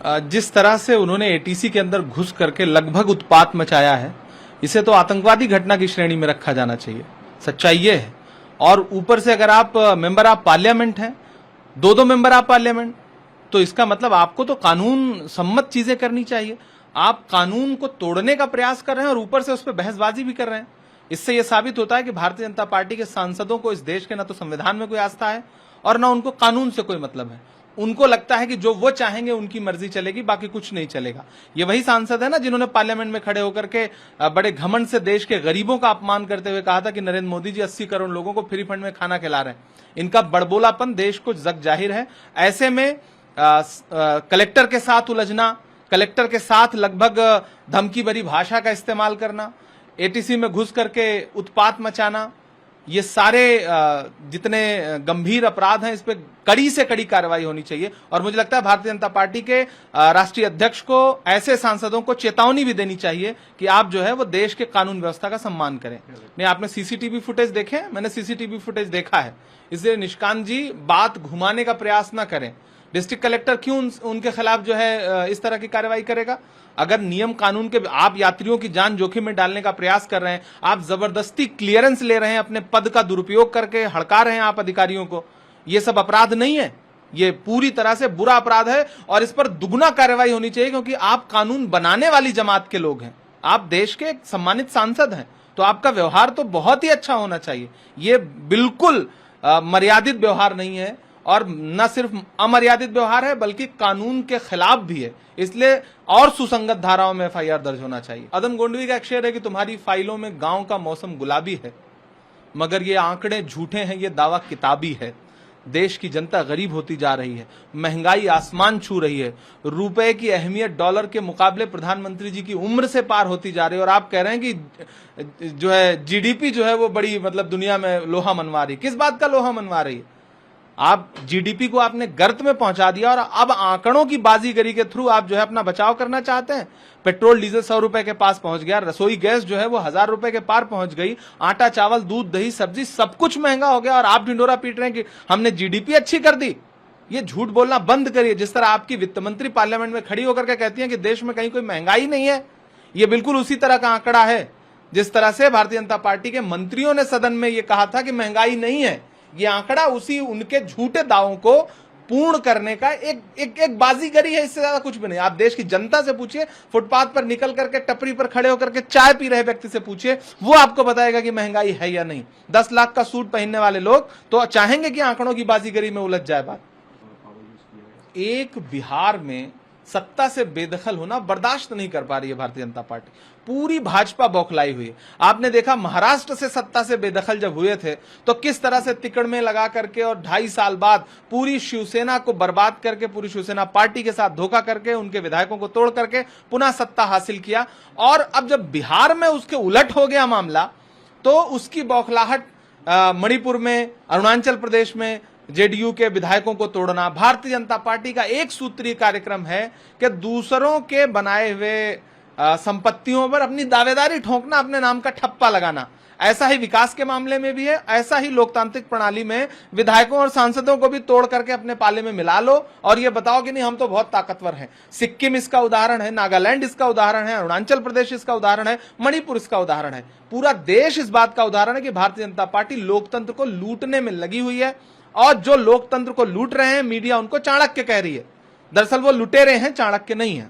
जिस तरह से उन्होंने एटीसी के अंदर घुस करके लगभग उत्पात मचाया है, इसे तो आतंकवादी घटना की श्रेणी में रखा जाना चाहिए। सच्चाई ये है। और ऊपर से अगर आप मेंबर ऑफ पार्लियामेंट हैं, दो मेंबर ऑफ पार्लियामेंट, तो इसका मतलब आपको तो कानून सम्मत चीजें करनी चाहिए। आप कानून को तोड़ने का प्रयास कर रहे हैं और ऊपर से उस पर बहसबाजी भी कर रहे हैं। इससे यह साबित होता है कि भारतीय जनता पार्टी के सांसदों को इस देश के न तो संविधान में कोई आस्था है और न उनको कानून से कोई मतलब है। उनको लगता है कि जो वो चाहेंगे उनकी मर्जी चलेगी, बाकी कुछ नहीं चलेगा। ये वही सांसद है ना जिन्होंने पार्लियामेंट में खड़े होकर के बड़े घमंड से देश के गरीबों का अपमान करते हुए कहा था कि नरेंद्र मोदी जी 80 करोड़ लोगों को फ्री फंड में खाना खिला रहे हैं। इनका बड़बोलापन देश को जग जाहिर है। ऐसे में कलेक्टर के साथ उलझना, कलेक्टर के साथ लगभग धमकी भरी भाषा का इस्तेमाल करना, एटीसी में घुस करके उत्पात मचाना, ये सारे जितने गंभीर अपराध हैं, इस पे कड़ी से कड़ी कार्रवाई होनी चाहिए। और मुझे लगता है भारतीय जनता पार्टी के राष्ट्रीय अध्यक्ष को ऐसे सांसदों को चेतावनी भी देनी चाहिए कि आप जो है वो देश के कानून व्यवस्था का सम्मान करें। नहीं, आपने सीसीटीवी फुटेज देखे? मैंने सीसीटीवी फुटेज देखा है। इसलिए निष्कांत जी बात घुमाने का प्रयास ना करें। डिस्ट्रिक्ट कलेक्टर क्यों उनके खिलाफ जो है इस तरह की कार्रवाई करेगा? अगर नियम कानून के आप यात्रियों की जान जोखिम में डालने का प्रयास कर रहे हैं, आप जबरदस्ती क्लियरेंस ले रहे हैं, अपने पद का दुरुपयोग करके हड़का रहे हैं आप अधिकारियों को, ये सब अपराध नहीं है, ये पूरी तरह से बुरा अपराध है और इस पर दुगुना कार्रवाई होनी चाहिए। क्योंकि आप कानून बनाने वाली जमात के लोग हैं, आप देश के एक सम्मानित सांसद हैं, तो आपका व्यवहार तो बहुत ही अच्छा होना चाहिए। ये बिल्कुल मर्यादित व्यवहार नहीं है और न सिर्फ अमर्यादित व्यवहार है बल्कि कानून के खिलाफ भी है। इसलिए और सुसंगत धाराओं में एफआईआर दर्ज होना चाहिए। अदम गोंडवी का एक शेर है कि तुम्हारी फाइलों में गांव का मौसम गुलाबी है, मगर ये आंकड़े झूठे हैं, ये दावा किताबी है। देश की जनता गरीब होती जा रही है, महंगाई आसमान छू रही है, रुपए की अहमियत डॉलर के मुकाबले प्रधानमंत्री जी की उम्र से पार होती जा रही है। और आप कह रहे हैं कि जो है जीडीपी जो है वो बड़ी मतलब दुनिया में लोहा मनवा रही। किस बात का लोहा मनवा रही है? आप जीडीपी को आपने गर्त में पहुंचा दिया और अब आंकड़ों की बाजीगरी के थ्रू आप जो है अपना बचाव करना चाहते हैं। पेट्रोल डीजल 100 रुपए के पास पहुंच गया, रसोई गैस जो है वो 1000 रुपए के पार पहुंच गई, आटा चावल दूध दही सब्जी सब कुछ महंगा हो गया और आप ढिंडोरा पीट रहे हैं कि हमने जीडीपी अच्छी कर दी। ये झूठ बोलना बंद करिए। जिस तरह आपकी वित्त मंत्री पार्लियामेंट में खड़ी होकर के कहती है कि देश में कहीं कोई महंगाई नहीं है, ये बिल्कुल उसी तरह का आंकड़ा है जिस तरह से भारतीय जनता पार्टी के मंत्रियों ने सदन में ये कहा था कि महंगाई नहीं है। ये आंकड़ा उसी उनके झूठे दावों को पूर्ण करने का एक बाजीगरी है, इससे ज्यादा कुछ भी नहीं। आप देश की जनता से पूछिए, फुटपाथ पर निकल करके टपरी पर खड़े होकर के चाय पी रहे व्यक्ति से पूछिए, वो आपको बताएगा कि महंगाई है या नहीं। 10 लाख का सूट पहनने वाले लोग तो चाहेंगे कि आंकड़ों की बाजीगरी में उलझ जाए बात। एक बिहार में सत्ता से बेदखल होना बर्दाश्त नहीं कर पा रही है भारतीय जनता पार्टी। पूरी भाजपा बौखलाई हुई है। आपने देखा महाराष्ट्र से सत्ता से बेदखल जब हुए थे तो किस तरह से तिकड़ में लगा करके और 2.5 साल बाद पूरी शिवसेना को बर्बाद करके, पूरी शिवसेना पार्टी के साथ धोखा करके, उनके विधायकों को तोड़ करके पुनः सत्ता हासिल किया। और अब जब बिहार में उसके उलट हो गया मामला तो उसकी बौखलाहट मणिपुर में, अरुणाचल प्रदेश में जेडीयू के विधायकों को तोड़ना। भारतीय जनता पार्टी का एक सूत्रीय कार्यक्रम है कि दूसरों के बनाए हुए संपत्तियों पर अपनी दावेदारी ठोंकना, अपने नाम का ठप्पा लगाना। ऐसा ही विकास के मामले में भी है, ऐसा ही लोकतांत्रिक प्रणाली में विधायकों और सांसदों को भी तोड़ करके अपने पाले में मिला लो और ये बताओ कि नहीं हम तो बहुत ताकतवर हैं। सिक्किम इसका उदाहरण है, नागालैंड इसका उदाहरण है, अरुणाचल प्रदेश इसका उदाहरण है, मणिपुर इसका उदाहरण है। पूरा देश इस बात का उदाहरण है कि भारतीय जनता पार्टी लोकतंत्र को लूटने में लगी हुई है और जो लोकतंत्र को लूट रहे हैं मीडिया उनको चाणक्य कह रही है। दरअसल वो लुटेरे हैं, चाणक्य नहीं है।